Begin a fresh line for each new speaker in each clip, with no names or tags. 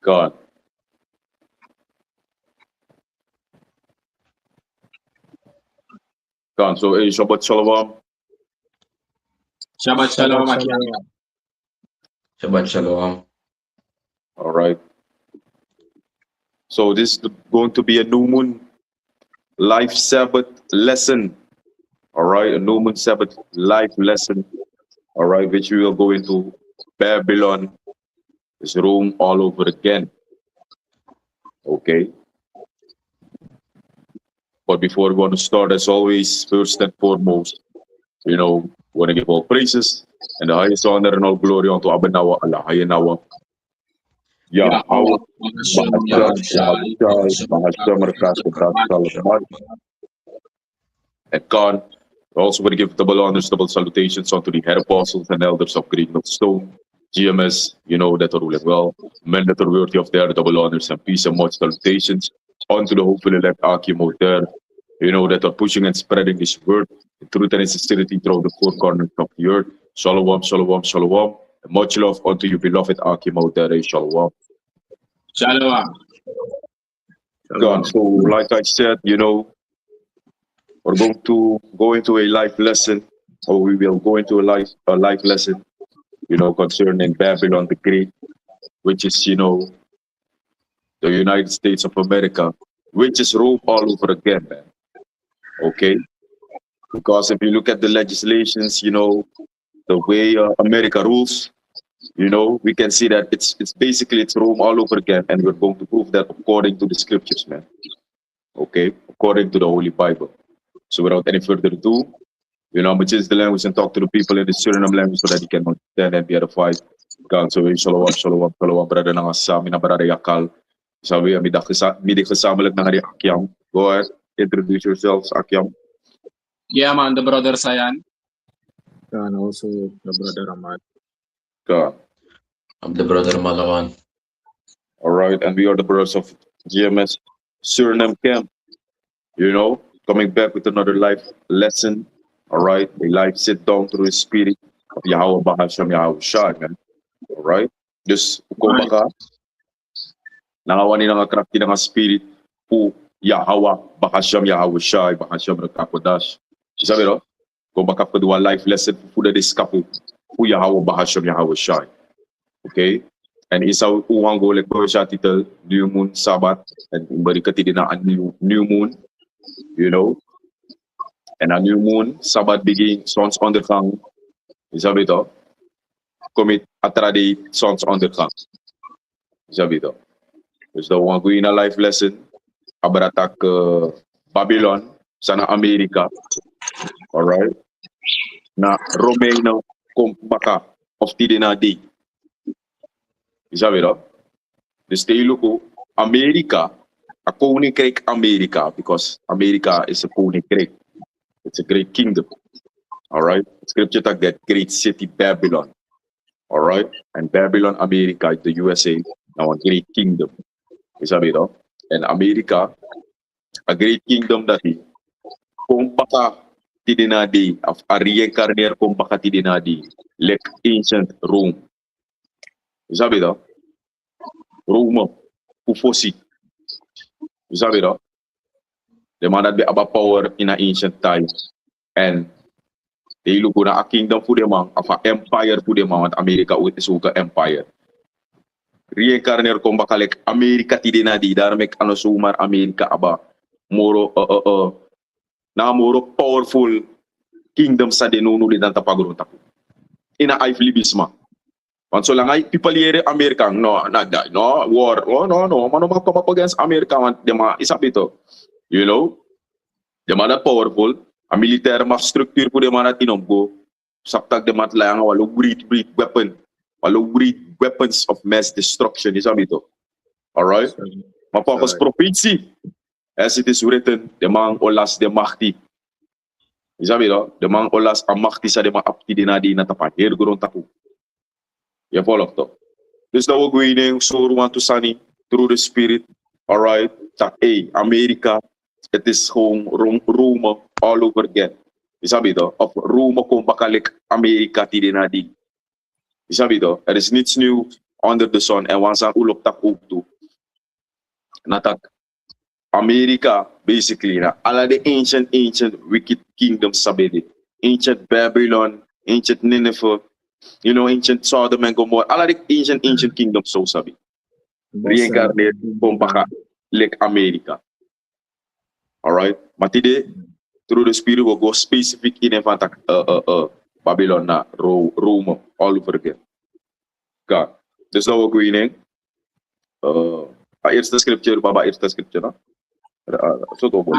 God. God. So, hey, Shabbat Shalom.
Shabbat Shalom.
Shabbat Shalom.
All right. So this is going to be a new moon life Sabbath lesson. All right, a new moon Sabbath life lesson. All right, which we will go into Babylon, this Rome all over again. Okay. But before we want to start, as always, first and foremost, we want to give all praises and the highest honor and all glory unto Abanawa Allah Hayanawa. Yeah, our and God. We're also going to give double honors, double salutations unto the head apostles and elders of Green Stone, GMS, that are ruling well, men that are worthy of their double honors and peace and much salutations unto the hopeful elect Akimo there, that are pushing and spreading this word in truth and in sincerity throughout the four corners of the earth. Shalom, shalom, shalom. And much love unto you, beloved Akimo there, shalom.
Shalom.
God, so like I said, we're going to go into a life lesson, or we will go into a life lesson, concerning Babylon the Great, which is, the United States of America, which is Rome all over again, man. Okay? Because if you look at the legislations, the way America rules, we can see that it's basically Rome all over again, and we're going to prove that according to the scriptures, man. Okay? According to the Holy Bible. So without any further ado, I'm going to change the language and talk to the people in the Suriname language so that they can understand and be edified. God, so shalom, shalom, shalom, brother ng asami na brother Yakal. Sabi, midi kasamalak ng hari Akyam. Go ahead, introduce yourselves, Akyam.
Yeah, man, the brother Sayan.
And also the brother Ahmad.
God.
I'm the brother Malawan.
All right, and we are the brothers of GMS Suriname Camp. Coming back with another life lesson. All right, a life sit down through the spirit of Yahweh Bahasham Yahweh Shai, man. All right, just kung baka nangawani ng krafty ng spirit po Yahweh Bahasham Yahweh Shai Bahasham Rakakodash. Sabi ro, kung baka kedua life lesson po this kapo po Yahweh Bahasham Yahweh Shai. Okay, and ESAU uwang golek po siya title New Moon Sabbath and barikati din na new moon. And a new moon, Sabbath begin, zonsondergang, sabi ito, commit atradi, zonsondergang. Sabi ito. So, ang gawin na life lesson, abaratak Babylon, sana Amerika, alright, na Romeo kumbaka of Tidinadi. Sabi ito, the style ko, Amerika, a koning kreeg Amerika, because Amerika is a koning kreeg. It's a great kingdom. All right. Scripture talk that great city Babylon. All right. And Babylon, America, the USA, now a great kingdom. Isabi ito. And America, a great kingdom dati. Kung baka tidinadi, of a reincarnate kung baka tidinadi, like ancient Rome. Isabi ito. Rome, Ufosi. Isabi ito. They might not be about power in an ancient time. And they look at a kingdom for them, of an empire for them, and America with the empire. Reincarnate kung bakalek Amerika tidinadi, daramek ano sumar Amerika aba moro na moro powerful kingdom sa denunulit ng tapagurong tapo. Ina ay Filibisma. So lang ay pipaliere Amerika, no, war, no, mano come up against America, de ma isabito. The man are powerful, a military structure for the man at Inomgo, Saptag the Matlang, walo breed weapons of mass destruction, is abito. Alright? Mapapas prophecy, as it is written, the man olas de Mahti. Is abito, the man olas a Mahti sa de ma apti dinadi na tapan, here gurong tapu. You follow to. This now we're going so want to sunny through the spirit. Alright, tak America. It is home Rome all over again. Isabi ito, of Rome kung bakalik Amerika tidinadi. Snap je toch? Er is niets nieuw onder de zon. En wanneer we op tak ook toe. Natak Amerika, basically, na all the ancient wicked kingdoms sabedi. Ancient Babylon, ancient Nineveh, you know, ancient Sodom and Gomorrah, all the ancient kingdoms so sabi. Reincarnate Pompaka, like America. Alright? But today, through the spirit will go specific in Babylon na Rome all over again. God. Dus nou ook weer eerste scripture, baba eerste scripture na. Zo toch wel.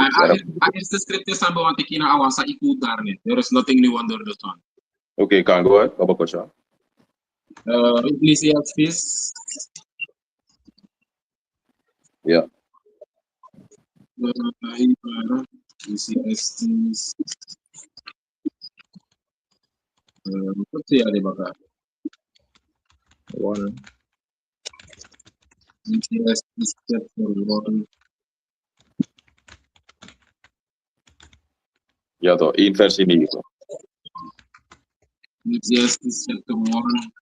Eerste scripture sa bawang tikina awan sa ikutar ni. There is nothing new under the sun.
Okay, can go ahead, baba ko siya.
Ecclesiastes.
Yeah.
Ecclesiastes. What say ada baka?
One.
Ecclesiastes chapter 1.
Ja toch, 1 vers 9.
Ecclesiastes chapter 1.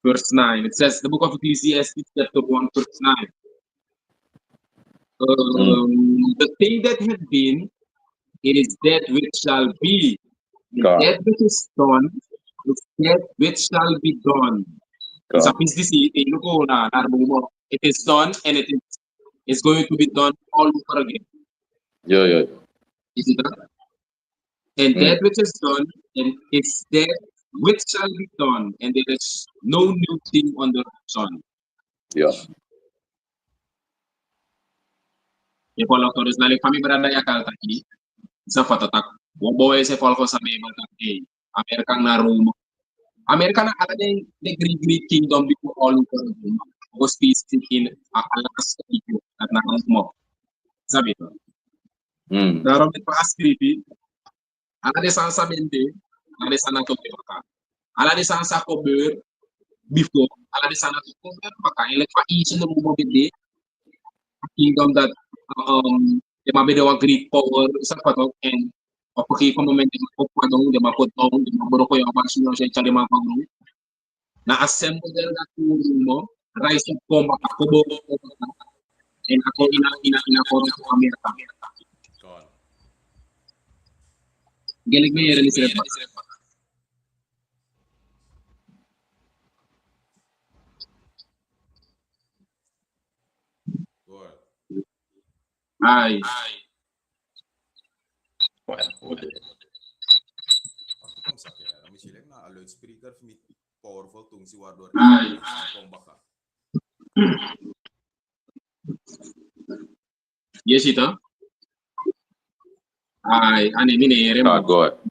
Verse 9. It says, the book of Ecclesiastes chapter 1 verse 9. The thing that had been, it is that which shall be.
God.
That which is done, is that which shall be done.
God.
It is done and it's going to be done all over again.
Yeah.
Is it that? And that which is done, and it's that which shall be done, and there is no new thing under the sun.
Yeah.
Kalau terus nalik kami berada ya kal tadi, sa patatak. Waboy se falco sa may matake. Amerika na Roma. Amerika na ala de Greek kingdom before all over again. Was specific in alakas ito at nakammo. Sabi to. Darom pa ascripi. Ala de sansa mente, ala de sana to ka. Ala de sansa cover before, ala de sana to cover pa like pa isin no mo bide. Kingdom that the mabido Greek power sa patok and opaki ko moment ko padong de mapotong de maboro ko yung apansin no siya chali mapagong na assemble na mo rise of combat ako and ako ina ko sa Amerika. Galing may release repa. Ay. Yes, ito. Ay, ani minere mo.
Go ahead.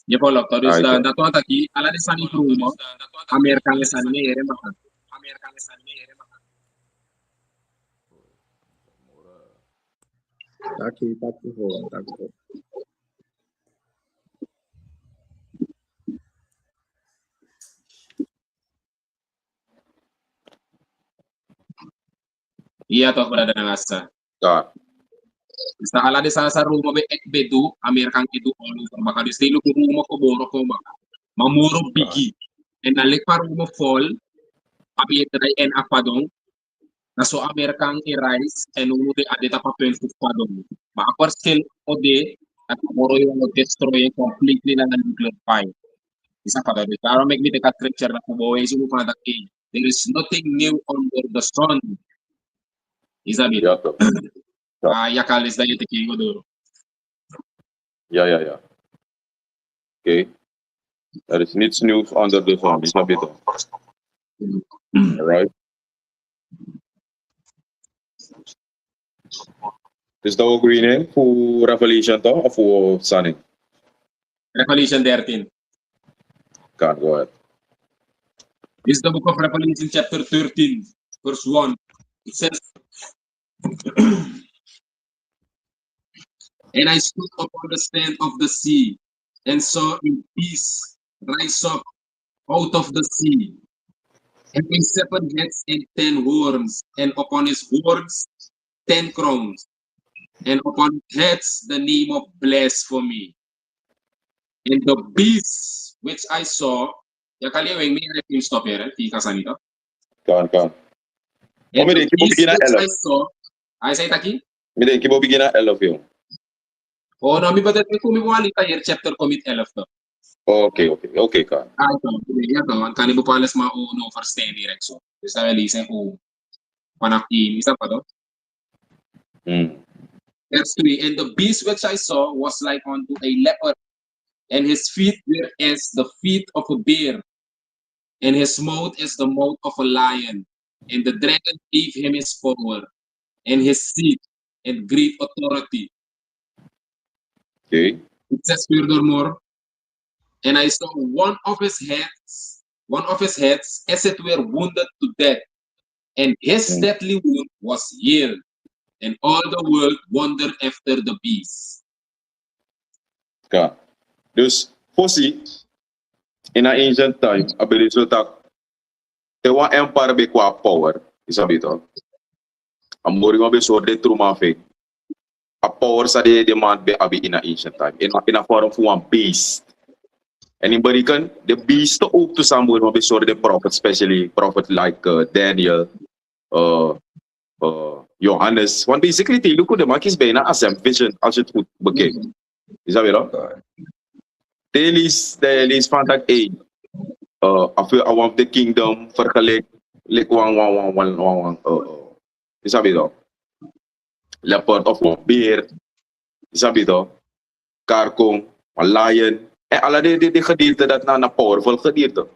Ya polo, terus dato ataki ala de sani rumo. Amerika le sani minere mo.
Taki ho.
Iya toh berada ng asa.
God.
Sa ala de sa rumo be ekbedu Amerika itu olu maka de stilo ko rumo ko boro ko maka. Mamuro bigi. En alik par rumo fall. Abi etray en apadong. Na so Amerikang i-rise and umuwi adeta papel sa padong. Makaparcel o de at moro yung destroy completely na nuclear fire. Isa pa daw. Para magmite ka scripture na kubuhay sa mga daki. There is nothing new under the sun. Isa bit. Yakalis na yung tikingo duro.
Yeah. Okay. There is niets new under the sun. Isa bit. Alright. Is that what green in for Revelation to or for Sunny?
Revelation 13.
God, go ahead.
This is the book of Revelation chapter 13 verse 1. It says, and I stood upon the stand of the sea and saw a beast rise up out of the sea, having 7 heads and 10 horns, and upon his horns 10 crowns, and upon his heads the name of blasphemy. And the beast which I saw, yakaliwing me and I stop here, Tika Sanito.
Kan.
And
Mire,
the
kibo
beast
bigina
which I
11.
saw, I say taki.
Mire, kibo bigina 11 yung.
Oh no, mi badet mi kumi walita here chapter commit 11 to.
Okay, kan.
Ah, ito, ang kanibo palas mauno for stay direction. Isa lisen ko panaki, isa pa to. Verse 3, and the beast which I saw was like unto a leopard, and his feet were as the feet of a bear, and his mouth as the mouth of a lion. And the dragon gave him his power, and his seat, and great authority.
Okay.
It says furthermore, and I saw one of his heads, as it were wounded to death, and his deadly wound was healed, and all the world wondered after the beast.
Kan. Dus, fosi, in an ancient time, ability to tak, te wan empire be kwa power, isabi to. Amori mo be so de truma fe. A power sa de demand be abi in an ancient time. In a form of one beast. Anybody can, the beast ook to somebody mo be so de prophet, especially prophet like Daniel, Johannes. Want basically, te look at the monkeys be na as a vision, als je het goed bekijkt. Isabi to. They lees van dat one of the kingdom vergelijk like one isabi to leopard of one bear isabi to karkong een lion en alle de gedeelte dat na powerful gedeelte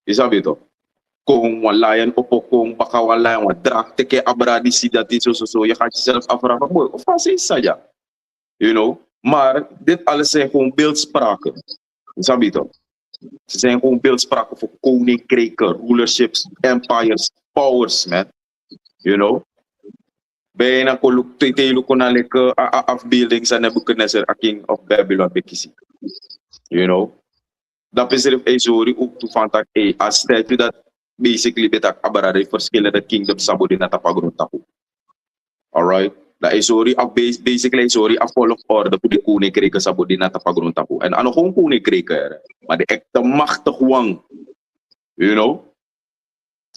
isabi to kung one lion kung baka one lion one draak teke abra di si dat is so je gaat jezelf afvragen boy of wat is dat ja you know maar dit alles zijn gewoon beeldspraken isabi to. Ze zijn gewoon beeldspraken voor koninkrijken, rulerships, empires, powers, man. You know? Bijna koluk na like afbeelding sa Nebuchadnezzar, a king of Babylon, bekisi. You know? Dat is er ESAU ook toe van tak, as statue dat basically betak abarare verschillende kingdoms sabo din natapagron tapo. Alright? Dat ESAU basically ESAU a full of order voor de koninkrijken sabo din natapagron tapo. En ano kung koninkrijken maar de echte machtig wang, you know,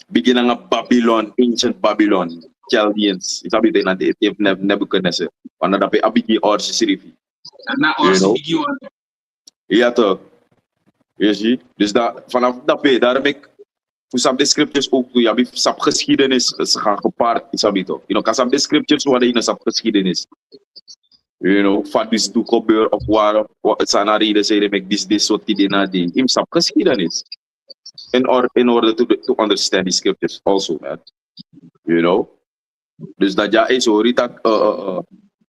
begin nga Babylon, ancient Babylon, Chaldeans, isabi din na di Nebuchadnezzar, wana dapat abigi orsi sirifi,
you know,
iya to, you see, dus da vanaf dapat daarmee, usap de scriptures ook toe, yabi sap geschiedenis gaan gepaard, isabi to, you know, kasap de scriptures wada in sap geschiedenis. You know, van dus toe gebeur of waar sana reden zei make this soort die na die im sap geschiedenis in order to understand the scriptures also, man. You know, dus dat ja ESAU tak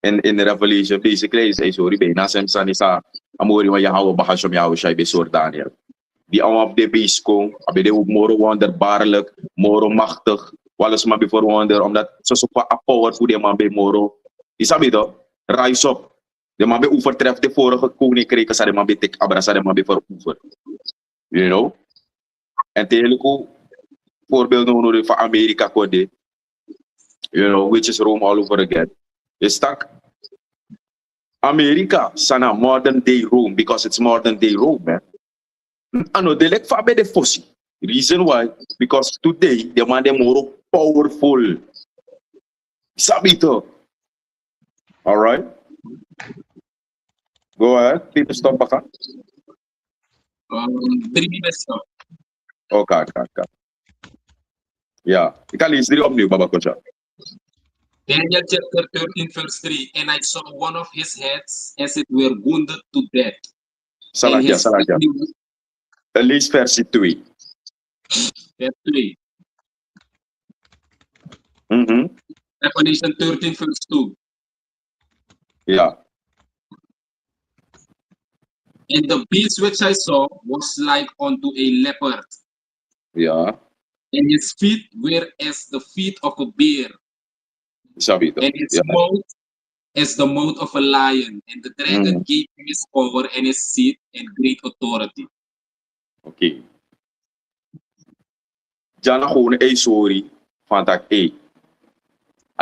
in Revelation basically is ESAU be na sem sa ni sa amori wa Yahweh bahashom Yahweh shay be soort Daniel die of de beest kong abe de moro wonderbaarlijk moro machtig alles maar before wonder omdat so super powerful de man be moro isabi to rise up. De man be overtreft de vorige koninkrijken, sa de man be tek abrasa de man be veroever. You know? En tegen voorbeeld nodig van Amerika kode. You know, which is Rome all over again. Is tak Amerika sana modern day Rome because it's modern day Rome, man. Ano, de lek fa be de fossi. Reason why? Because today the man de more powerful. Sabito. All right. Go ahead. Please stop baka.
3 minutes now.
Okay. Yeah. Ika lees 3 opnieuw, Baba Kocha.
Daniel chapter 13 verse 3. And I saw one of his heads as it were wounded to death.
Salaja. Lees versie 2.
Verse 3. Revelation 13 verse 2.
Yeah.
And the beast which I saw was like unto a leopard.
Yeah.
And his feet were as the feet of a bear.
Sabito.
And his mouth as the mouth of a lion. And the dragon gave him his power and his seat and great authority.
Okay. Jana gewoon ESAU van tak a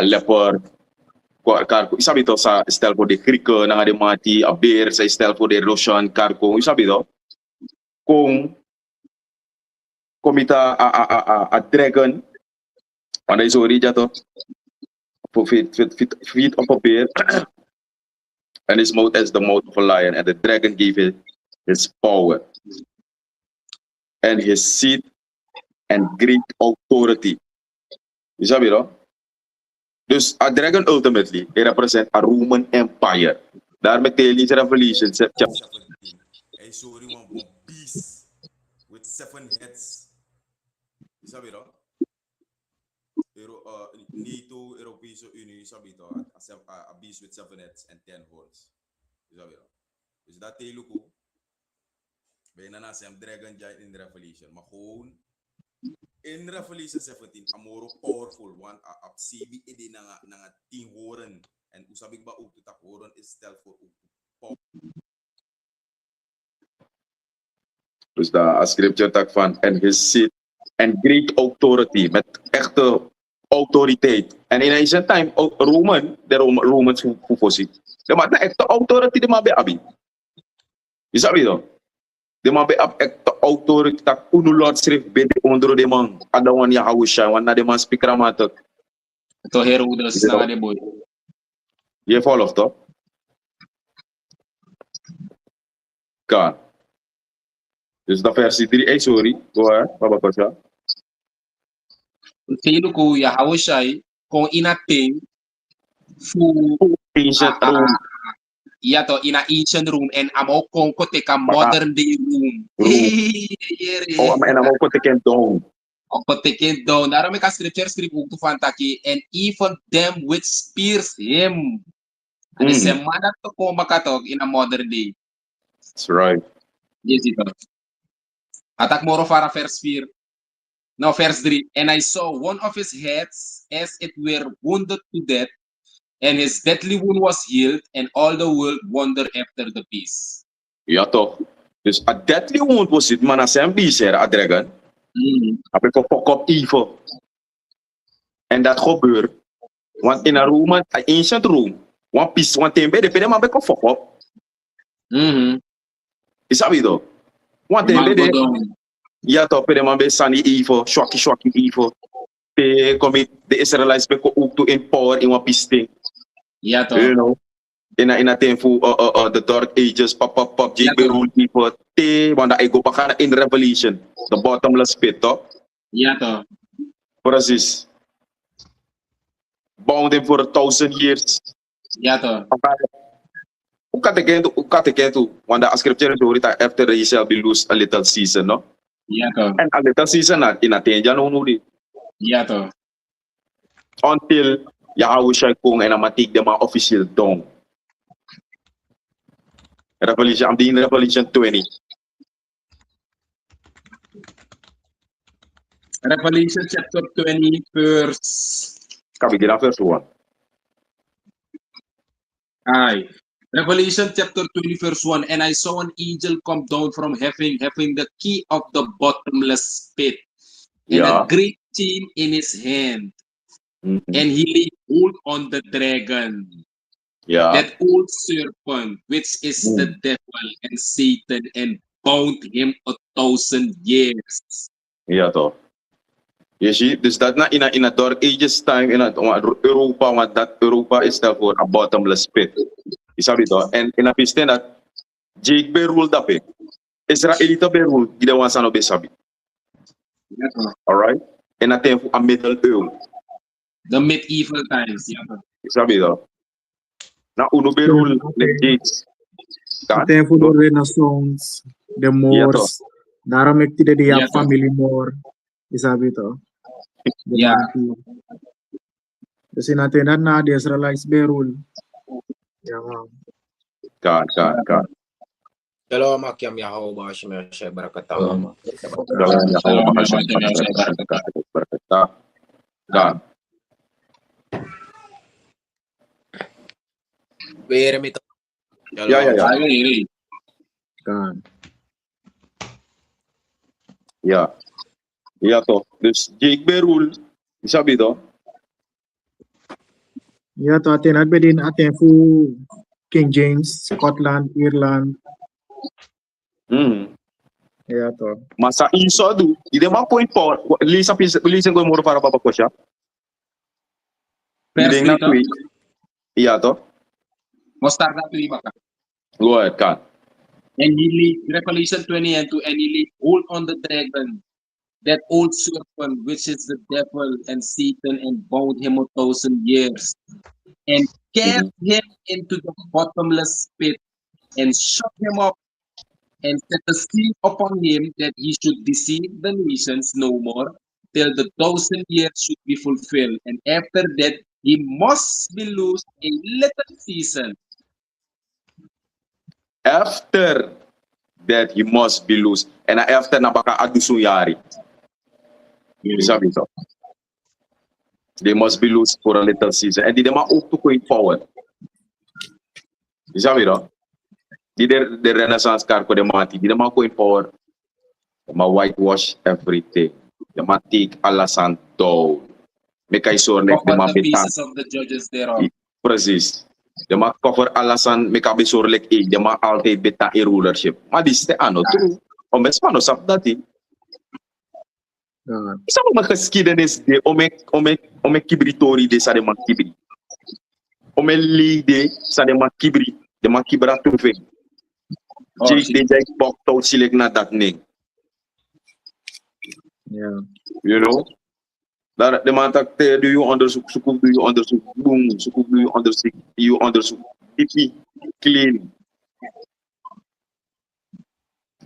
leopard. Isabi to sa stel voor de Grieken na de mati, a bear sa stel voor de Russian karko. Isabi to. kung komita a dragon, wanda is already jato, feet of a bear, and his mouth as the mouth of a lion, and the dragon gave it his power, and his seat, and great authority. You sabi, no? Dus a dragon ultimately, it represents a Roman Empire. Daar met in Revelation, chapter
17. Hij saw one beast with 7 heads. You sabi, no? NATO, Europese Unie, sabi to, a beast with 7 heads and 10 horns. You sabi, no? Dus dat hele ko, bijna na zijn dragon giant in Revelation. Maar gewoon, in Revelation 17, amoro powerful, want a CB edi na 10 horen. En usabik ba ook tak horen is stel voor power.
Dus daar scripture tak van, and his seat, and great authority, met echte autoriteit. En in ancient time, de Romans who voorzien. De man echte authority, de man bij abi. Je sabi dan? De man bij echte authority, tak unu Lord schrift bij de onder de man. Ada wan ya hawusha, wan na de man speaker matak.
To Herodes na de boy.
Je volgt toch? Kan. Dus dat versie 3, sorry. Go ahead, Baba Pasha.
Tilo ko ya hawshay kung inating fu
Ancient Rome.
iya to ina ancient room and amo kung ko teka modern day room.
Oh, ama ena mo ko teken dong.
Ko teken down. Naro may ka scripture to fantaki and even them which spears him. Ano semana to ko makatog in a modern day.
That's right.
Yes, ito. Atak moro para first spear. No, verse 3. And I saw one of his heads as it were wounded to death, and his deadly wound was healed, and all the world wondered after the beast.
Ja toch. Dus a deadly wound was it, man, as een beest a dragon. Heb ik fuck up evil. En dat gebeurt. Want in a Roman, a ancient Rome, one piece, one tembe, depende man beko fuck up. Is dat toch? One tembe de. Ja toch, pede man be sunny evil, shocky evil. Pe commit the Israelites beko ook to empower in one piece thing.
Ja toch.
You know. In a time for the dark ages, pop, Jake rule people. Want I go back in Revelation, the bottomless pit, toch?
Ja toch.
Precies. Bound him for 1,000 years.
Ja toch.
Hoe kan ik het doen? Want de scripture is that after he shall be loose a little season, no?
Ja toch.
And a little season in a tenja no no.
Ja toch.
Until Yahweh shall come and I'm take them official down. Revelation, I'm in Revelation 20.
Revelation chapter 20, verse.
Can we get verse 1?
Aye. Revelation chapter 20, verse 1. And I saw an angel come down from heaven, having the key of the bottomless pit, and a great chain in his hand. And he laid hold on the dragon. That old serpent, which is the devil and Satan, and bound him 1,000 years.
Ja toch. Je ziet, dus dat in a dark ages time, in Europa, want dat Europa is daarvoor a bottomless pit. Je sabi toch? En in a piste dat, Jake be rule dat pe. Israelita be rule, die de wansan obe sabi. Alright? En dat time voor a middle eeuw.
The medieval times, ja.
Je sabi toch? Na uno be rule, like Jakes.
Time for the Renaissance, the Moors. Daarom ik tidak dia family Moor. Isabi to.
Ja.
Dus in natin na the Israelites be rule. Ja man.
Kan.
Shalom akyam Yahweh Shemel Barakatah.
Kan.
Weer met.
Ja.
Kan.
Ja toch. Dus Jake be rule, isabi toch?
Ja to atin at bedin atin fu King James, Scotland, Ireland. And Yeah, to.
Mas sa ESAU do, ide ma point forward. Listen ko moro para babako siya.
Verse
Ide na
3 to.
tweet. Iya to.
Mustard na 3 baka.
Go ahead, kan.
And he leaped, Revelation 20 and 2, and he leaped hold on the dragon, that old serpent, which is the devil and Satan, and bound him 1,000 years, and cast him into the bottomless pit, and shut him up, and set a seal upon him, that he should deceive the nations no more, till the 1,000 years should be fulfilled. And after that, he must be loosed a little season.
After that, he must be loose. And after na baka adusun yari. Sabi to. They must be loose for a little season. And di naman to going forward. Sabi to. Di the Renaissance car ko di naman going forward. They ma whitewash everything. They ma take alasan down. Make I sure like
Cover
they ma
the
bitan.
pieces of the judges thereof.
Precies. De ma cover alasan me ka bisurlek de ma altay beta i rulership. Ma diste ano true. O mes mano sap dati. Isa mo makaskida nes de o me kibritori de sa de ma kibri. O me li de sa de ma kibri. De ma kibra tufe. Jake de jay pok tau silek na dat ning.
Yeah.
You know? That the man tak te do you understand sukuk do you understand boom sukuk do you understand ipi clean.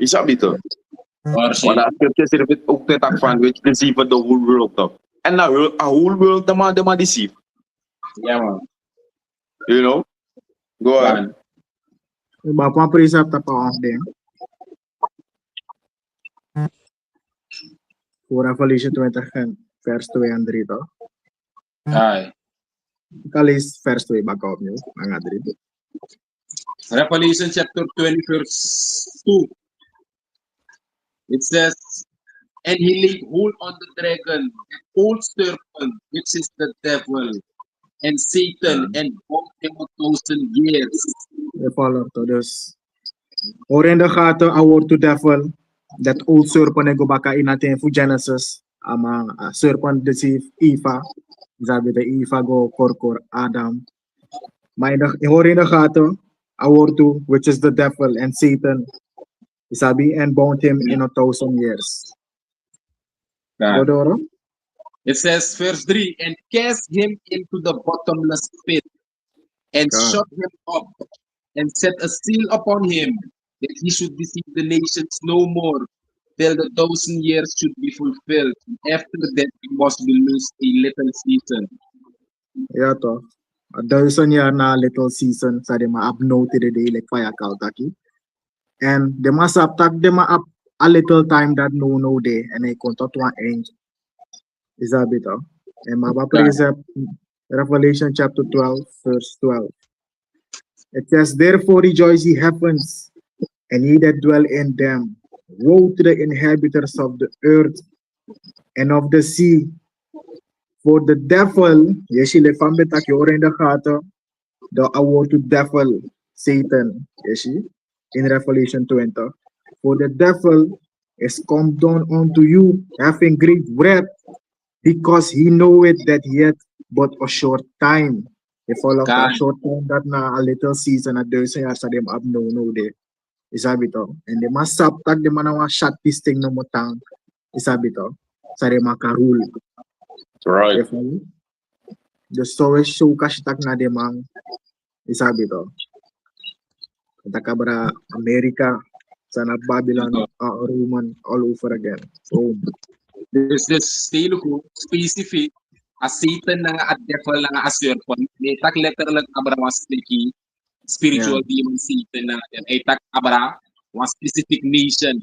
Isa bito. Wala scripture sirvit ukte tak fan which deceive the whole world of. And now a whole world the man deceive.
Yeah, man.
You know? Go ahead.
Bapak precept apa on them? For Revelation 20 verse 2 and 3 to.
Aye.
Kalis verse 2 back up nyo, ang adri.
Revelation chapter 20 verse 2. It says, and he laid hold on the dragon, the old serpent, which is the devil, and Satan, and bound him 1,000 years.
We follow to this. Or in the gaten, award to devil, that old serpent go baka inatin for Genesis, ama serpent deceive Eva, sabi the Eva go korkor Adam. Maar in the gaten, award to, which is the devil and Satan, sabi, and bound him in 1,000 years. Godoro?
It says, verse 3, and cast him into the bottomless pit, and shut him up, and set a seal upon him, that he should deceive the nations no more, till the 1,000 years should be fulfilled. And after that, he must be loosed a little season.
Yeah, to. 1,000 year na little season, sa de ma abnote de day like fire kaltaki. And they must have tagged them up a little time that no day, and they contact one angel. Is that better? And my precept, Revelation chapter 12, verse 12. It says, therefore rejoice ye heavens, and ye that dwell in them. Woe to the inhabitants of the earth and of the sea. For the devil, yeshi le fambetak yor in the heart, the award to devil, Satan, yeshi, in Revelation 20. For the devil is come down unto you, having great wrath, because he knoweth that he hath but a short time. If all of a short time, that na a little season, at 1,000 years, so them up no day. Isabito. And they must subtag the manawa shot this thing no motang. Isabito. Sa de makarul.
Right.
The storage show kashtag na de mang. Isabito. Takabra America. Sana Babylon, Roman, all over again. Boom.
There's this style ko, specific, a Satan na nga at devil na nga a serpent. May tak letter lang kabra mga sticky, spiritual demon Satan na nga. Ay tak kabra mga specific nation.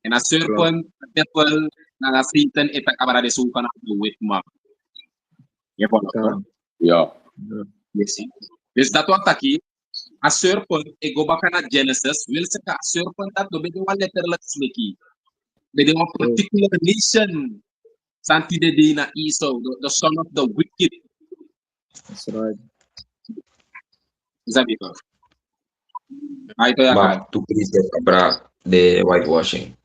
And a serpent, a devil na nga Satan, ay tak kabra de suka na with ma. Yeah, po.
Yeah.
Yes. There's that one taki. A serpent, e go baka na Genesis, will sa ka serpent at do bigyan one letter lang sticky. Bigyan one particular nation. Santi de na ESAU, the son of the wicked.
That's right.
Sabi ko. Ay, ito yan.
Back to precept about the whitewashing.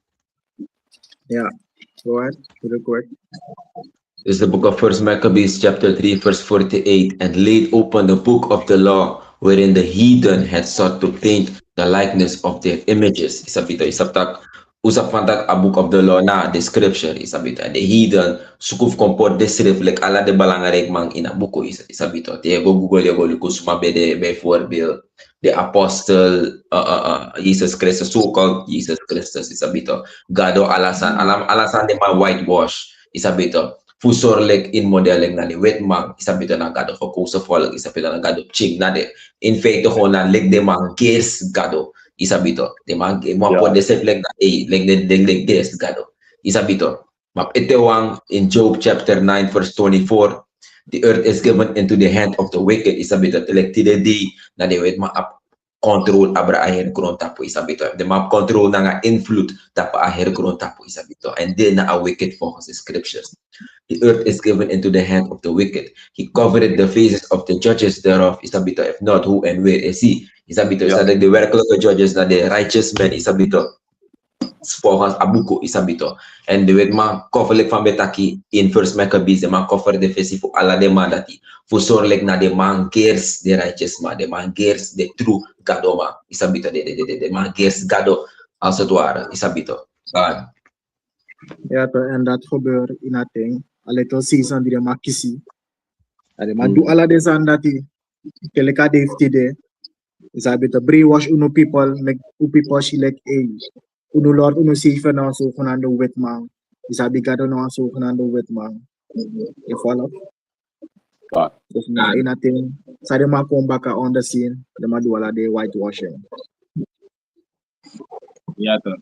Yeah. Go ahead. Real quick.
This is the book of First Maccabees, chapter 3, verse 48. And laid open the book of the law, wherein the heathen had sought to paint the likeness of their images. Isabito, isabtak, usap fantak a book of the law na, the scripture, isabito. The heathen, sukuf komport describe, like ala de balangarek mang ina buko, isabito. Te go Google, go lukus mabede, be voorbeeld. The apostle, Jesus Christus, so-called Jesus Christus, isabito. Gado alasan, alasan de ma whitewash, isabito. Fusor like in modeling na ni wetmang isabito na gado ko kusa folk isabito na gado ching na de in fact ko na like de mang guess gado isabito de mang mo po de set like like de guess gado isabito map etewang in Job chapter 9 verse 24 the earth is given into the hand of the wicked isabito like today na de wetmang control abra aher kron tapo isabito the map control na nga influence tapo aher kron tapo isabito and then na a wicked focus scriptures. The earth is given into the hand of the wicked. He covered the faces of the judges thereof. Isabito, if not, who and where is he? Isabito, is like the work of the judges na the righteous men. Isabito, spokas abuko. Isabito, and the word man cover like from betaki in First Maccabees. The man cover the face for ala de man dati. Fusor like na the man cares the righteous man. The man cares the true gadoma. Isabito, the man cares gado also tuara. Isabito, God.
Ja, en dat gebeurt in dat ding. A little season die de ma kisi. En de ma do alla des aan dat die. Keleka defti de. Is a bit of brainwash uno people. Make u people she like uno lord uno safe na so van de wet man. Is a big gado na so van de wet man. You follow? Dus na in dat ding. Sa de ma come back on the scene. De ma do alla de whitewashing.
Ja, toch.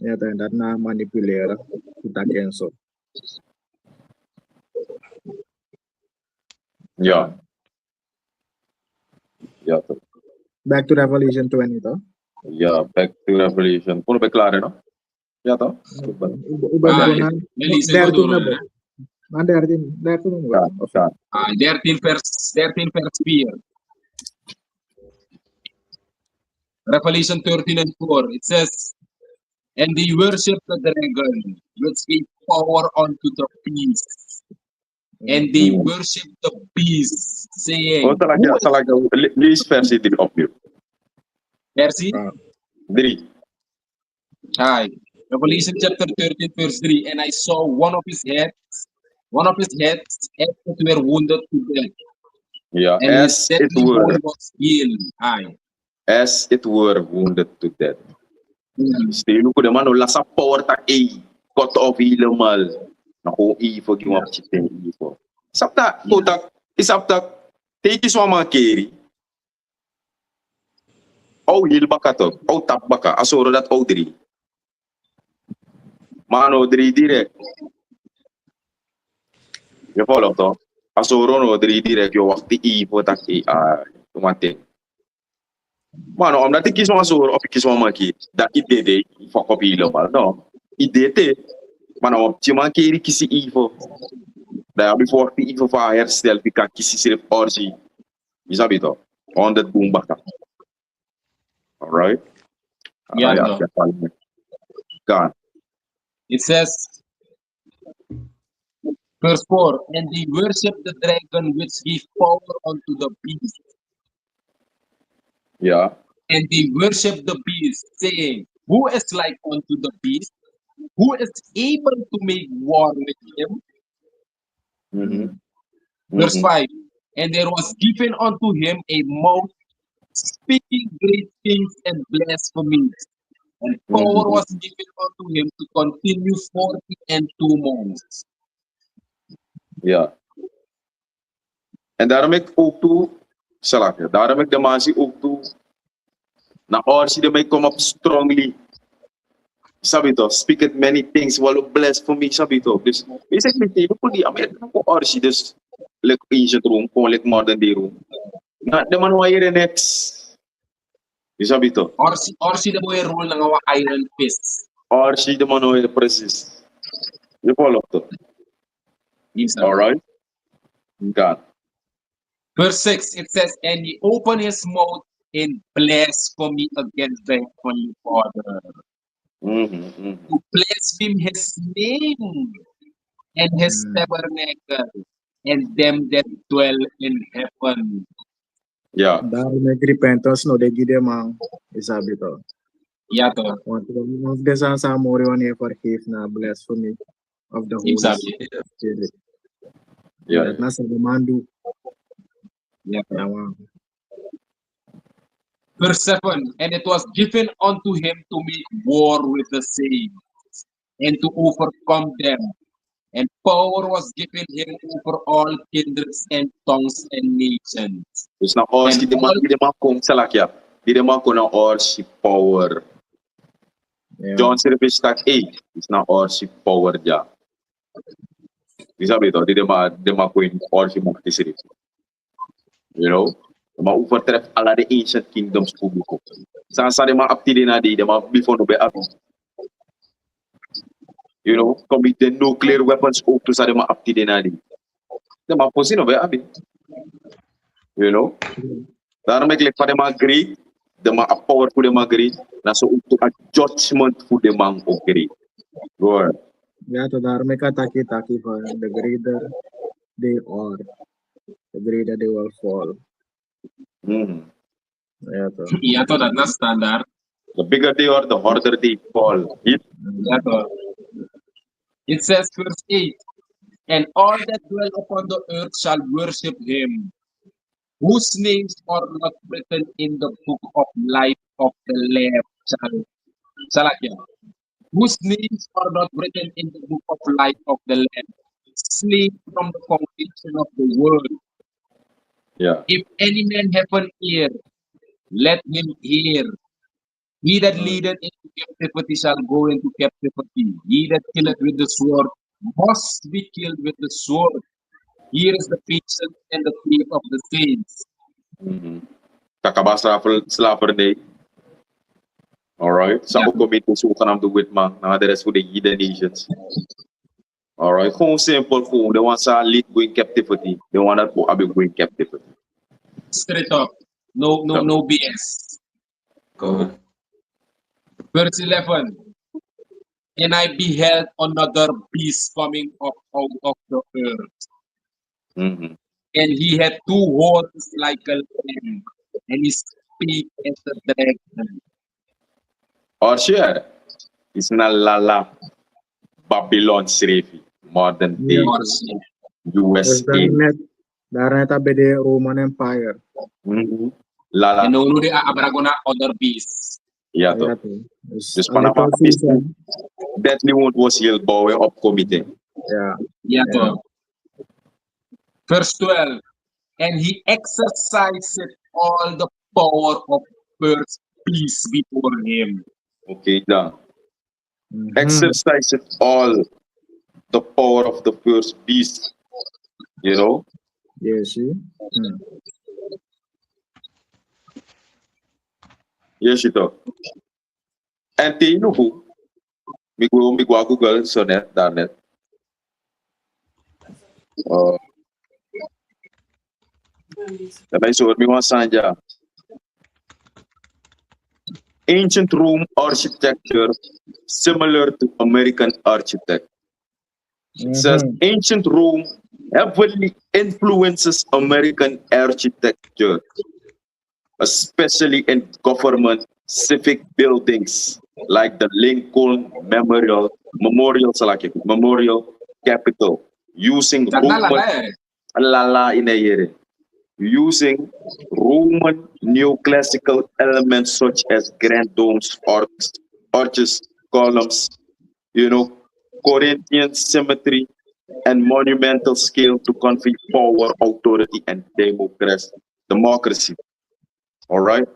Ja, en dat na manipuleren. Dat cancel.
Yeah. Yeah.
Back to Revelation 20 though.
Yeah, back to Revelation. Puno ba klaro, no? Yeah, to.
Melissa Godoro.
13
13 verse 4. Revelation 13 and 4. It says, and they worship the dragon, which gave power unto the beast. And they worship the beast, saying,
Oh, talaga. List verse din of you.
Versi?
3.
Hi. Revelation chapter 13, verse 3. And I saw one of his heads that were wounded to death.
Yeah,
And his deadly wound was healed. Hi.
As it were wounded to death. Stelo ko naman wala sa power ta cut off ilamal. Naku ifo gimap chitin ifo. Sapta kutak isapta take so mga carry. Oh hil baka to. Oh tap baka asoro dat oh diri. Mano diri direct. You follow to? Asoro no diri direct yo wakti ifo tak tumating. Mano, om dat ik kies maar zo, of ik kies maar maki, dat idee fuck op helemaal, no. Idee, mano, op je man keri kisi ivo. Dat heb ik voor die ivo van herstel, ik kan kisi sirip orzi. Je sabi to, on that boom baka. Alright?
Yeah, no.
God.
It says, verse 4, and they worship the dragon which gave power unto the beast.
Yeah.
And they worship the beast, saying, who is like unto the beast? Who is able to make war with him? Verse 5, and there was given unto him a mouth speaking great things and blasphemies. And power was given unto him to continue 42 months.
Ja. En daarom ik ook toe, daarom ik de mensen ook toe, na orsi de mij kom op strongly. Sabito, speak it many things, while bless for me, sabito. Dus, basically, even voor die Amerika ko orsi, dus, like ancient room, ko like modern day room. Na, de man wire next. Sabito.
Orsi de boy role ng mga iron fist.
Orsi de man wire precies. You follow to.
Yes,
alright? God.
Verse 6, it says, and he opened his mouth in blasphemy against the Heavenly Father. to blaspheme his name and his tabernacle, and them that dwell in heaven.
Yeah.
Daarom make repentance no, they give them isabi to.
Ja, toch?
Want des aan sa mori wanneer vergeef na blasphemy of the Holy
Exactly.
Spirit.
Yeah.
Dat na sa man do.
Ja, toch?
Ja, man.
Verse 7, and it was given unto him to make war with the saints and to overcome them. And power was given him over all kindreds and tongues and nations.
Dus na ors
And
di man kung salakya. Di man kung na ors power.
Yeah.
John service tak 8 is na ors power ja. Di sabi to, di ma kung ors mukti sirip. You know? Ma overtref ala the ancient kingdoms publiko. Sa de ma apti din na di ma before no be up. You know, commit the nuclear weapons ook to sa de ma apti din na di. De ma posi no be abi. You know? Daarom ik like pa de ma agree, de ma a power for de ma agree, na so to a judgment for de man agree. Go ahead.
Yeah, to daarom ik taki for the greater they are, the greater they will fall. Yeah, to.
Ja, toch? Dat is standaard.
The bigger they are, the harder they fall.
Ja, toch? It says, verse 8, and all that dwell upon the earth shall worship him, whose names are not written in the book of life of the Lamb. Salakya. Whose names are not written in the book of life of the Lamb, slain from the foundation of the world.
Yeah.
If any man have an ear, let him hear. He that leadeth into captivity shall go into captivity. He that killeth with the sword must be killed with the sword. Here is the patience and the faith of the saints.
Kakabasa slavery. Alright. Sa commit to sukan am do with man. Na the rest for the heathen nations. Alright. Kung simple kung they want sa lead going captivity. They want that to be going captivity.
Straight up. No BS.
Go on.
Verse 11. And I beheld another beast coming up out of the earth. And he had two horns like a lamb, and he spake as a dragon.
Or share. It's na lala Babylon Srefi. Modern day USA.
Daarna tabi the Roman Empire.
Lala.
And no de abragona other beasts.
Yeah,
Yeah,
to.
to.
Dus Panama
season.
deadly wound was heel bouwen op comité.
Yeah.
Yeah, to. Verse 12. And he exercised all the power of first beast before him.
Okay, done. Exercise all the power of the first beast. You know?
Yes, see?
Yes, you talk. And you know who? Me go Google so net darnet. That I me one sanja. Ancient Rome architecture similar to American architecture. It says ancient Rome heavily influences American architecture, especially in government civic buildings like the Lincoln Memorial Capitol, using Roman neoclassical elements such as grand domes, arches, columns, Corinthian symmetry, and monumental scale to convey power, authority, and democracy. All right.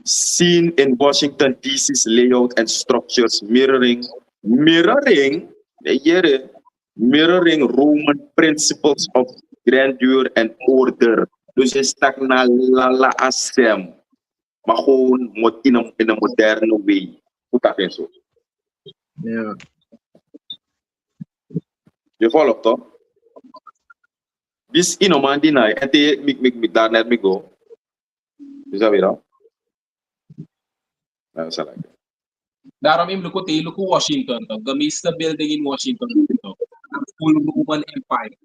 Seen in Washington D.C.'s layout and structures mirroring Roman principles of grandeur and order. Dus je stak na lala asem, maar gewoon in een moderne way. Hoe dat is zo?
Yeah.
Je volgt toch? This man deny en te me daar net me go. Is dat weer dan? Nou, dat is lekker.
Daarom im luku te luku Washington to. Gamis the building in Washington to. Full Roman Empire.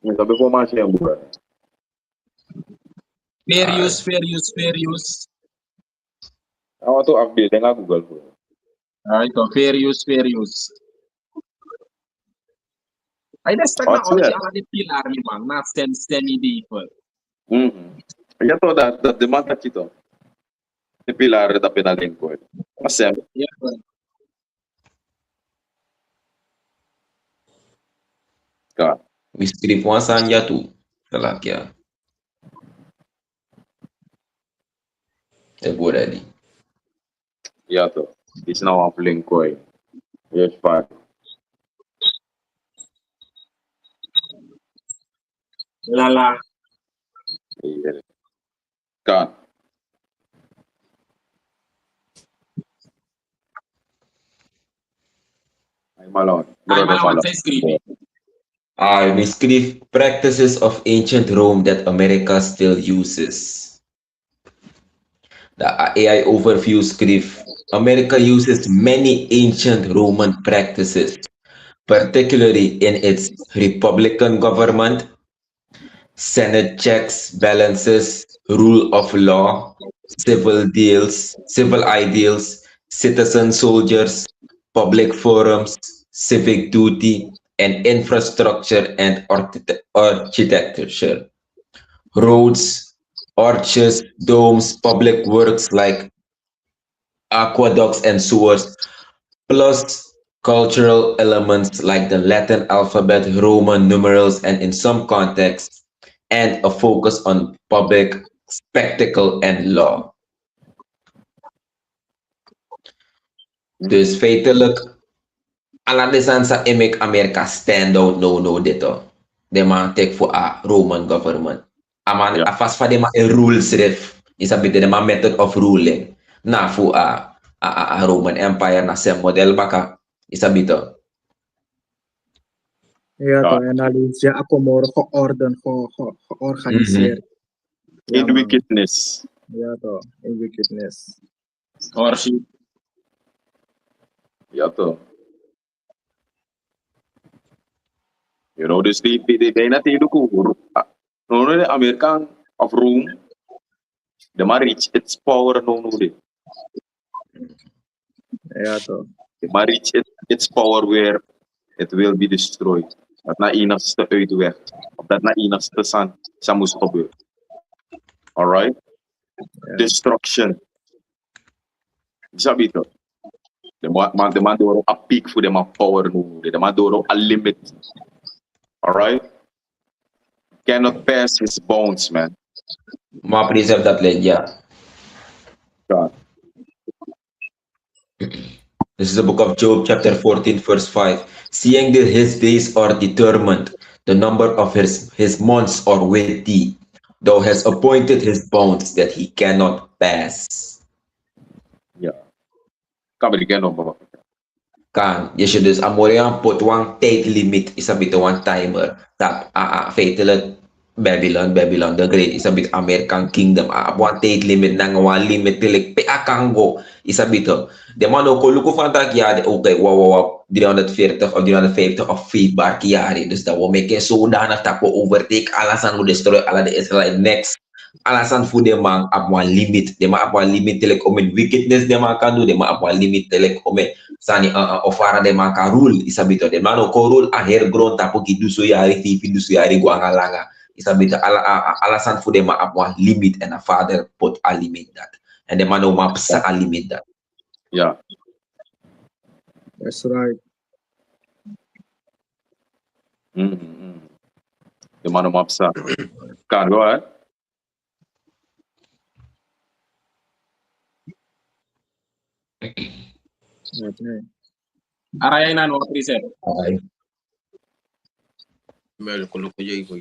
Sabi ko man siya buhay.
Fair use.
Ako to update nga Google ko.
Alright, to fair use. Ay nastag na
What's that?
ang pilar ni Mang, na semi people.
Kaya to that the mata kito. Ni pilar da pinalin ko. Masem.
Yeah.
Ka.
We script one sanya tu. Kalak ya. Te good ready.
Yeah to. It's now up link ko. Yes, pa.
Lala.
Ka. Ay malon.
Ay malawat sa screen.
We script practices of ancient Rome that America still uses. The AI overview script. America uses many ancient Roman practices, particularly in its republican government, Senate checks, balances, rule of law, civil ideals, citizen soldiers, public forums, civic duty, and infrastructure and architecture. Roads, arches, domes, public works like aqueducts and sewers, plus cultural elements like the Latin alphabet, Roman numerals, and in some contexts, and a focus on public spectacle and law. Dus feitelijk, ala desan sa emek Amerika stand out no dito. De man take for a Roman government. Aman afas fa de man a rules ref. Isa bit de man method of ruling. Na for a Roman Empire na sem model baka isa bito.
Ja, to en ali ja akomor georden georganiseerd.
In wickedness.
Ja, to in wickedness.
Worship.
Ja to. You know, dus die bijna tegen de no the American of Rome, the man reach its power no.
Ja, to.
The man reach its power where it will be destroyed. Dat na enigste uitweg. Of dat na enigste sa moest gebeuren. Alright?
Yeah.
Destruction. Sabi to. The man door a peak for them a power no. The man door a limit. Alright? Cannot pass his bounds, man.
Ma preserve that land, yeah.
God.
This is the book of Job, chapter 14, verse 5. Seeing that his days are determined, the number of his months are with thee. Thou hast appointed his bounds that he cannot pass.
Yeah. Kan we again over.
Kan, je should dus amorian put one tijd limit, is a bit one timer. Tap, feitelijk Babylon the Great is a bit American kingdom. One tijd limit nang one limit tilik pe akango is a bit. De man ook luku van dat jaar oké, wow 340 of 350 of 4 bar jaren. Dus dat we maken zodanig dat we overtake alasan we destroy ala de Israel next. Alasan voor de man op one limit. De man op one limit tilik om in wickedness de man kan doen. De man op one limit tilik om in sani ofara de man kan rule is a bit. De man ook rule a hergrond tapo ki dusu yari tipi dusu yari guangalanga. Is a bit alasan voor de man op one limit and a father put a limit that. And the man ook sa a limit that.
Yeah.
That's right.
The man of Mapsa. Can go ahead.
Okay.
Araya na no preserve.
Okay.
Mel ko jay ko.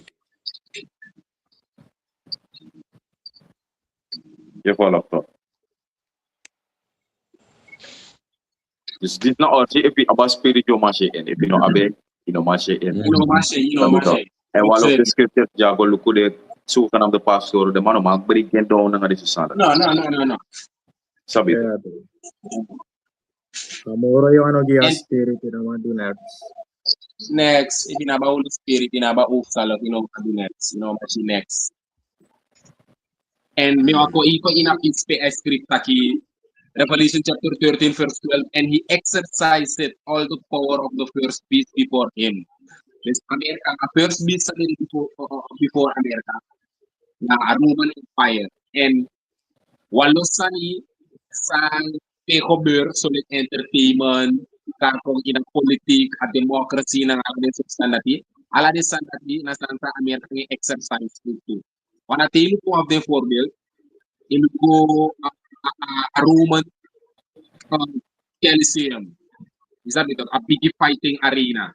You follow up. Dus dit na orje if aba spiritual mashe in. If you know abe, you know mashe in.
You know mashe.
And one of the scriptures jago luku de so kan of the pastor the man mag break down nga this sana.
No.
Sabi to.
Yeah, Kamoro yung ano giya
And-
spirit na mga do next.
Next, ibinaba Holy Spirit, binaba Ufsalo, next, machi next. And may ako iko inakispe script taki Revelation chapter 13 verse 12, and he exercised all the power of the first beast before him. This America, first beast sa before America, na Roman Empire. And walo sani sa takeover, solid entertainment, kakong inang politik at democracy ng ating substanati, ala di sanati na Santa America ng exercise ito. Wanatili po of the formula, iluko Roman Coliseum. Isa dito, a big fighting arena.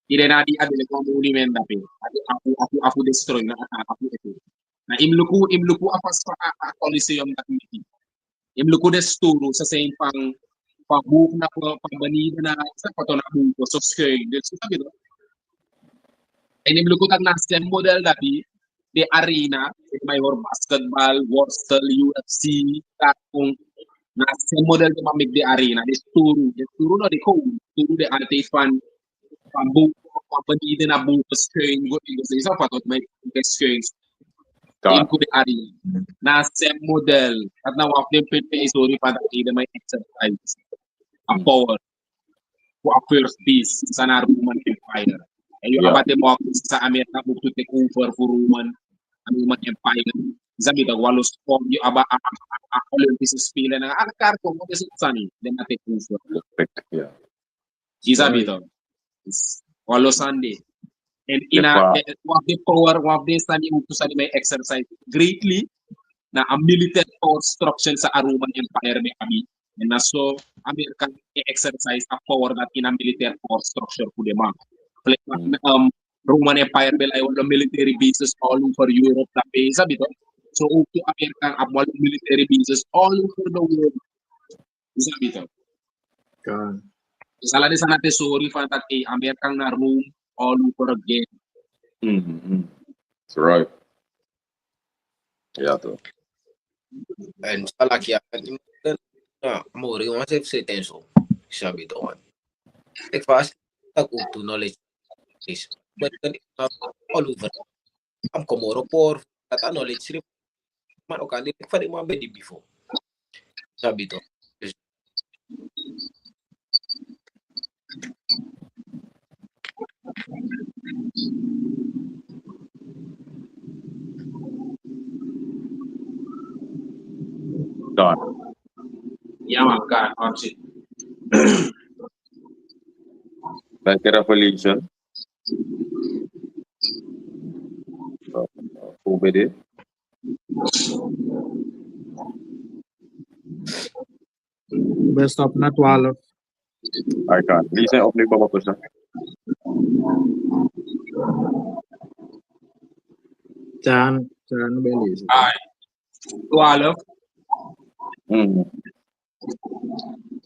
Irenadi adil ko monument dapat. Aku destroy na aku ito. Na imluku apas pa Coliseum dati. Imluku desturo sa same pang na pagbanida na sa pato na buko so scale. Dito sa dito. And imluku tag na same model dati the arena may basketball, wrestle, UFC, kung na same model to make the arena. Desturo no de ko. Desturo de arte fan pambuko pagbanida na buko scale go sa isa pato may scale. Team ko the arena. Na same model at na wap din pwede isuri pa dati na may exercise. A power to a first piece sa na Roman Empire. And yung about democracy sa Amerika to take over for Roman Empire. Sabi daw walos form yung aba Olympics spila na karko mo kasi sani then na take over.
Yeah.
Sabi daw walos Sunday. And one of the study to study may exercise greatly na a military construction sa Roman Empire may kami. And na so American exercise a power that in a military structure po lemang. Roman Empire may ay wala military bases all over Europe na pay sabi to. So to American abwal military bases all over the world. Sabi to.
Kan.
Sala di sana te sorry fa that American na Rome all over again.
That's right. Yeah, to.
And sa laki mori yung masif sa tenso. Sabi to one. Like fast, to knowledge is but all over. Am komoro por that knowledge trip. Man okay, di pa rin mga bedi before. Sabi to.
Done.
Yeah, man, God, it.
Like Revelation. Obede.
Best of na 12.
I can't. Listen up ni baba ko siya.
Chan belis.
Ay. 12.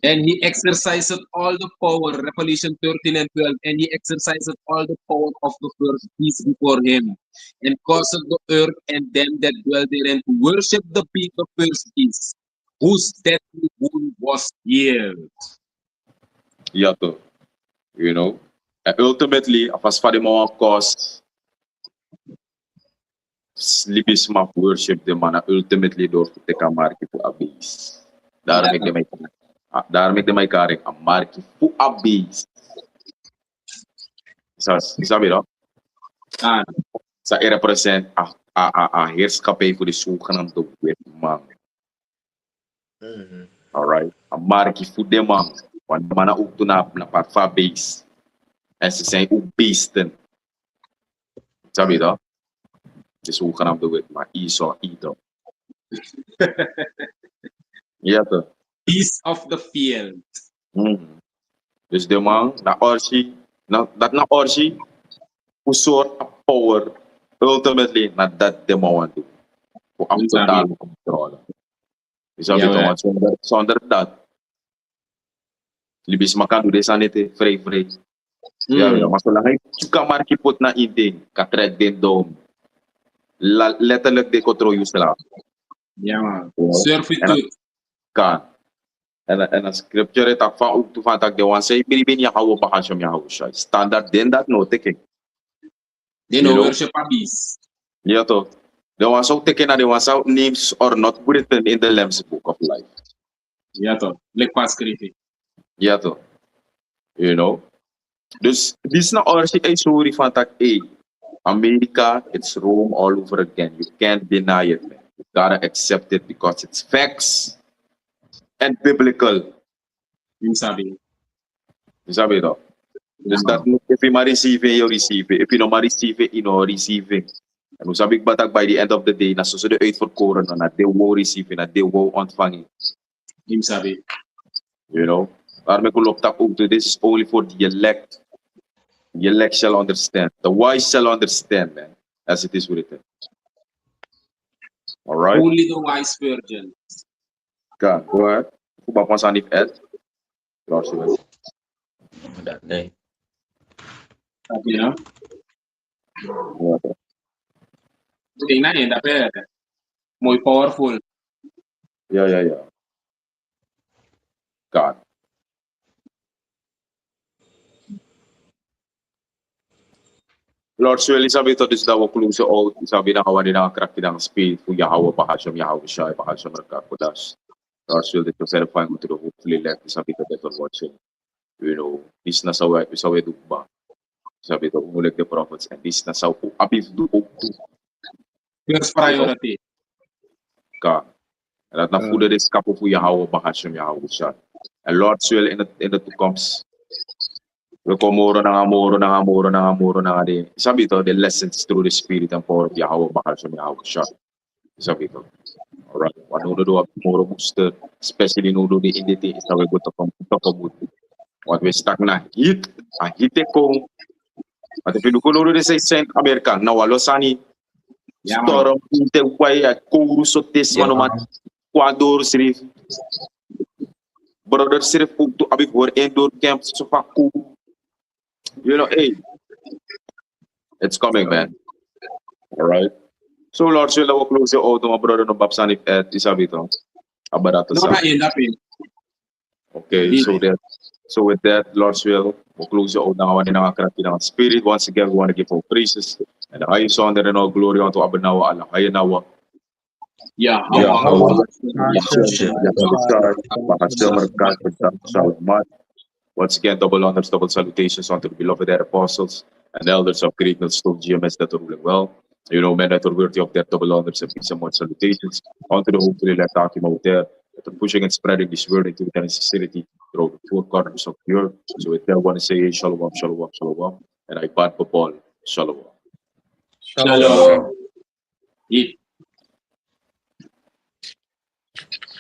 And he exercised all the power, Revelation 13 and 12, and he exercised all the power of the first beast before him, and caused the earth and them that dwell therein to worship the first beast, whose deadly wound was healed.
Yeah, to. You know, and ultimately, as far as my cause, libis ma worship them and ultimately door to take a mark to a base. Daar make them my carry a mark to a base. Sabi no? Sa represent a heerskappij voor de zogenaamde wetman. Alright, a mark voor de man. Want de mannen ook doen na part van base. En ze zijn ook beesten. Sabi no? De zogenaamde wetman. ESAU, Edom. Ja toch?
Beast of the field.
Dus de man, dat na orgie, hoe soort power, ultimately, dat de man want doen. Voor am totale controle. Dus dat weet je, want zonder dat, libis makan doe deze niet vrij. Ja, maar zolang hij zoeken maar kipot na inding, katrek den dom, letterlijk de controle je slaap.
Ja man, servitude.
Kan. En een scripture het van ook toe van dat de wan say biri ya hawo bakasham ya hawo shai. Standard den dat no teken.
They
You
no
know?
worship a beast.
Ja toch. De wan so teken na de wan so names are not written in the Lamb's book of life.
Ja toch. Like pas skriven.
Ja toch. You know. Dus this na orsi ay sorry van tak America, it's Rome all over again. You can't deny it, man. You gotta accept it because it's facts and biblical.
You sabi.
You sabi toch? Dus dat moet, if je maar receive, je receive. If je nog maar receive, je nog receive. En hoe sabi ik batak by the end of the day, na zo ze de uitverkoren, na de wou receive, na de wou ontvangen.
You sabi.
You know? Daarmee geloof ik ook, this is only for the elect. The elect shall understand. The wise shall understand, man. As it is written. Alright?
Only the wise virgin.
God, go ahead. Hoe ba pas aan Ed? Gracias.
That name.
Sabi no? Tingnan yun, dapat. Muy powerful.
Yeah. God. Lord, so Elizabeth, this is our clue sa all. Sabi na kawan din ang crack ng spirit. Kung yahawa, bahasam, yahawa siya, bahasam, nagkakudas. Lord, so that you verify mo to the hopefully left. Sabi to that on watching. You know, this na sa wedugba. Sabi to, umulag the prophets. And this na sa abis duog to.
First priority.
God. And that na fuda this kapo po yahawa, bahasam, yahawa siya. And Lord, so in the two comes. Moro na nga din. Sabi to, the lessons through the spirit and power of Yahweh bakal sa Yahweh siya. Sabi to. Alright. Wanudo do moro booster, especially nudo di inditi, sabi ko to kabuti. What we stuck na hit, a hite ko. At if you nudo di sa Saint America, nawalo sani, storm, inte way, a kuru so tes, manuman, kwador sirif. Brother sirif to abig war indoor camp, so faku. You know, hey, it's coming, man. All right. So, Lord, sila will close your auto, my brother, no babsanip at isabito. Abarato
No,
sa.
na end up in.
Okay, so with that, Lord will close your auto na ng spirit. Once again, we want to give all praises and the highest honor and all glory unto Abanawa Allah. Hayanawa.
Yeah.
Once again, double honors, double salutations unto the beloved apostles and elders of Great Millstone GMS that are ruling well. You know, men that are worthy of their double honors and peace and more salutations unto the hopefully elect out there that are pushing and spreading this word into the necessity through the four corners of the earth. So with that, I want to say, shalom, shalom, shalom, and I bad Paul, shalom.
Shalom. Eat.